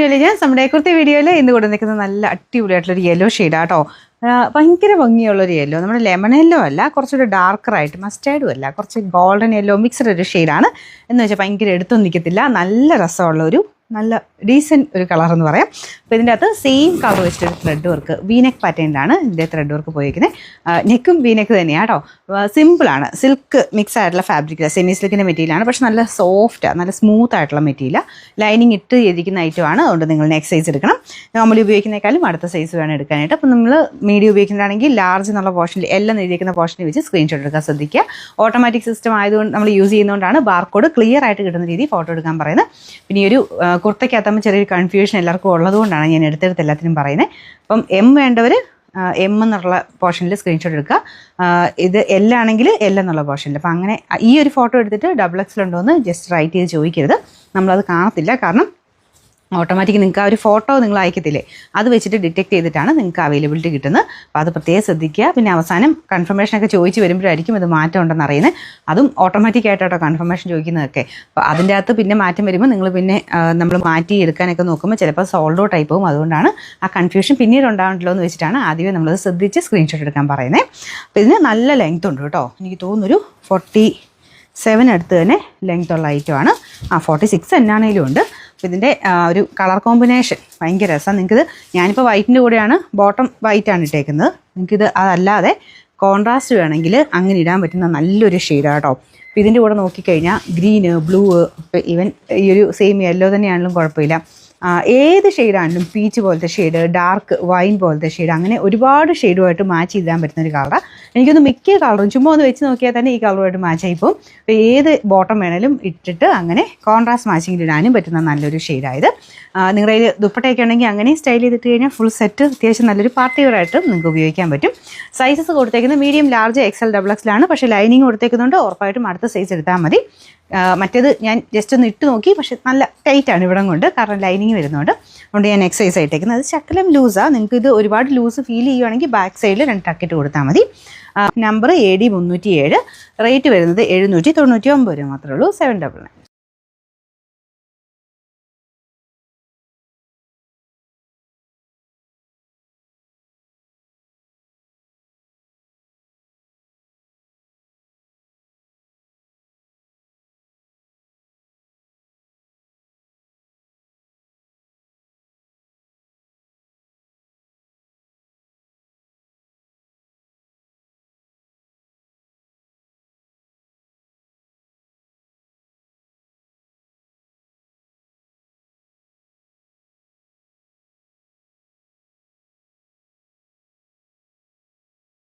Intelligence നമ്മുടെ കുർത്തി വീഡിയോയിൽ ഇന്ന് കൊണ്ട് നിൽക്കുന്ന നല്ല അടിപൊളിയായിട്ടുള്ളൊരു യെല്ലോ ഷെയ്ഡാട്ടോ. ഭയങ്കര ഭംഗിയുള്ളൊരു യെല്ലോ, നമ്മുടെ ലെമൺ യെല്ലോ അല്ല, കുറച്ചൊരു ഡാർക്കറായിട്ട് മസ്റ്റേർഡും അല്ല, കുറച്ച് ഗോൾഡൻ യെല്ലോ മിക്സ്ഡ് ഒരു ഷെയ്ഡാണ്. എന്ന് വെച്ചാൽ ഭയങ്കര എടുത്തൊന്നും നിൽക്കത്തില്ല, നല്ല രസമുള്ളൊരു നല്ല ഡീസൻറ്റ് ഒരു കളർ എന്ന് പറയാം. അപ്പോൾ ഇതിൻ്റെ അകത്ത് സെയിം കളർ വെച്ചിട്ടൊരു ത്രെഡ് വർക്ക് വീനെക്ക് പാറ്റേണിലാണ് ഇതിൻ്റെ ത്രെഡ് വർക്ക് പോയിരിക്കുന്നത്. നെക്കും വീനെക്ക് തന്നെയാണ് കേട്ടോ. സിമ്പിളാണ്, സിൽക്ക് മിക്സ് ആയിട്ടുള്ള ഫാബ്രിക്, സെമി സിൽക്കിൻ്റെ മെറ്റീരിയലാണ്, പക്ഷെ നല്ല സോഫ്റ്റാണ്, നല്ല സ്മൂത്ത് ആയിട്ടുള്ള മെറ്റീരിയൽ. ലൈനിങ് ഇട്ട് ചെയ്തിരിക്കുന്ന ഐറ്റമാണ്, അതുകൊണ്ട് നിങ്ങൾ നെക്സ്റ്റ് സൈസ് എടുക്കണം. നോർമലി ഉപയോഗിക്കുന്നേക്കാളും അടുത്ത സൈസ് വേണം എടുക്കാനായിട്ട്. അപ്പോൾ നമ്മൾ മീഡിയം ഉപയോഗിക്കുന്നതാണെങ്കിൽ ലാർജ് എന്നുള്ള പോർഷനിൽ എല്ലാം എഴുതിയിരിക്കുന്ന പോർഷനിൽ വെച്ച് സ്ക്രീൻഷോട്ട് എടുക്കാൻ ശ്രദ്ധിക്കുക. ഓട്ടോമാറ്റിക് സിസ്റ്റം ആയതുകൊണ്ട് നമ്മൾ യൂസ് ചെയ്യുന്നതുകൊണ്ടാണ് ബാർകോഡ് ക്ലിയർ ആയിട്ട് കിട്ടുന്ന രീതി ഫോട്ടോ എടുക്കാൻ പറയുന്നത്. പിന്നെ ഈ ഒരു കുർത്തയ്ക്കകത്താകുമ്പോൾ ചെറിയൊരു കൺഫ്യൂഷൻ എല്ലാവർക്കും ഉള്ളതുകൊണ്ടാണ് ഞാൻ എടുത്തെടുത്ത് എല്ലാത്തിനും പറയുന്നത്. അപ്പം എം വേണ്ടവർ എം എന്നുള്ള പോർഷനിൽ സ്ക്രീൻഷോട്ട് എടുക്കുക. ഇത് എൽ ആണെങ്കിൽ എൽ എന്നുള്ള പോർഷനിൽ. അപ്പം അങ്ങനെ ഈ ഒരു ഫോട്ടോ എടുത്തിട്ട് XXL ഉണ്ടോ എന്ന് ജസ്റ്റ് റൈറ്റ് ചെയ്ത് ചോദിക്കരുത്, നമ്മളത് കാണത്തില്ല. കാരണം ഓട്ടോമാറ്റിക് നിങ്ങൾക്ക് ആ ഒരു ഫോട്ടോ നിങ്ങൾ അയക്കത്തില്ലേ, അത് വെച്ചിട്ട് ഡിറ്റക്ട് ചെയ്തിട്ടാണ് നിങ്ങൾക്ക് അവൈലബിലിറ്റി കിട്ടുന്നത്. അപ്പോൾ അത് പ്രത്യേകം ശ്രദ്ധിക്കുക. പിന്നെ അവസാനം കൺഫർമേഷനൊക്കെ ചോദിച്ച് വരുമ്പോഴായിരിക്കും ഇത് മാറ്റം ഉണ്ടെന്ന് അറിയുന്നത്. അതും ഓട്ടോമാറ്റിക് ആയിട്ടോ കൺഫർമേഷൻ ചോദിക്കുന്നതൊക്കെ. അപ്പോൾ അതിൻ്റെ അകത്ത് പിന്നെ മാറ്റം വരുമ്പോൾ നിങ്ങൾ പിന്നെ നമ്മൾ മാറ്റി എടുക്കാനൊക്കെ നോക്കുമ്പോൾ ചിലപ്പോൾ സോൾഡ് ഔട്ട് ആയി പോകും. അതുകൊണ്ടാണ് ആ കൺഫ്യൂഷൻ പിന്നീട് ഉണ്ടാകണ്ടല്ലോ എന്ന് വെച്ചിട്ടാണ് ആദ്യമേ നമ്മളത് ശ്രദ്ധിച്ച് സ്ക്രീൻഷോട്ട് എടുക്കാൻ പറയുന്നത്. അപ്പോൾ ഇതിന് നല്ല ലെങ്ത് ഉണ്ട് കേട്ടോ. എനിക്ക് തോന്നുന്നൊരു 47 അടുത്ത് തന്നെ ലെങ്ത് ഉള്ള ഐറ്റമാണ്. 46 എന്നാണേലും ഉണ്ട്. അപ്പോൾ ഇതിൻ്റെ ഒരു കളർ കോമ്പിനേഷൻ ഭയങ്കര രസമാണ്. നിങ്ങൾക്കിത് ഞാനിപ്പോൾ വൈറ്റിൻ്റെ കൂടെയാണ്, ബോട്ടം വൈറ്റാണ് ഇട്ടേക്കുന്നത്. നിങ്ങൾക്കിത് അതല്ലാതെ കോൺട്രാസ്റ്റ് വേണമെങ്കിൽ അങ്ങനെ ഇടാൻ പറ്റുന്ന നല്ലൊരു ഷെയ്ഡാണ് കേട്ടോ. അപ്പോൾ ഇതിൻ്റെ കൂടെ നോക്കിക്കഴിഞ്ഞാൽ ഗ്രീന്, ബ്ലൂ, ഈവൻ ഈ ഒരു സെയിം യെല്ലോ തന്നെയാണെങ്കിലും കുഴപ്പമില്ല. ഏത് ഷെയ്ഡാണെങ്കിലും പീച്ച് പോലത്തെ ഷെയ്ഡ്, ഡാർക്ക് വൈൻ പോലത്തെ ഷെയ്ഡ്, അങ്ങനെ ഒരുപാട് ഷെയ്ഡുമായിട്ട് മാച്ച് ചെയ്താൻ പറ്റുന്ന ഒരു കളറാണ്. എനിക്കൊന്ന് മിക്ക കളറും ചുമ്മാ ഒന്ന് വെച്ച് നോക്കിയാൽ തന്നെ ഈ കളറുമായിട്ട് മാച്ച് ആയിപ്പോവും. അപ്പോൾ ഏത് ബോട്ടം വേണേലും ഇട്ടിട്ട് അങ്ങനെ കോൺട്രാസ്റ്റ് മാച്ചിങ്ങിൽ ഇടാനും പറ്റുന്ന നല്ലൊരു ഷെയ്ഡായത്. നിങ്ങളുടെ കയ്യിൽ ദുപ്പട്ടയൊക്കെ ഉണ്ടെങ്കിൽ അങ്ങനെ സ്റ്റൈൽ ചെയ്തിട്ട് കഴിഞ്ഞാൽ ഫുൾ സെറ്റ് അത്യാവശ്യം നല്ലൊരു പാർട്ടി വെയറായിട്ട് നിങ്ങൾക്ക് ഉപയോഗിക്കാൻ പറ്റും. സൈസസ് കൊടുത്തേക്കുന്നത് മീഡിയം, ലാർജ്, XL, XXL, പക്ഷേ ലൈനിങ് കൊടുത്തേക്കുന്നുണ്ട്. ഉറപ്പായിട്ടും അടുത്ത സൈസ് എടുത്താൽ മതി. മറ്റേത് ഞാൻ ജസ്റ്റ് ഒന്ന് ഇട്ട് നോക്കി, പക്ഷെ നല്ല ടൈറ്റാണ് ഇവിടം കൊണ്ട്, കാരണം ലൈനിങ് വരുന്നുണ്ട്. അതുകൊണ്ട് ഞാൻ എക്സസൈസ് ആയിട്ടേക്കുന്നത്. അത് ശകലം ലൂസാണ്. നിങ്ങൾക്ക് ഇത് ഒരുപാട് ലൂസ് ഫീൽ ചെയ്യുവാണെങ്കിൽ ബാക്ക് സൈഡിൽ 2 ടക്കിട്ട് കൊടുത്താൽ മതി. നമ്പർ AD 307, റേറ്റ് വരുന്നത് 799 രൂപ മാത്രമേ ഉള്ളൂ. 799.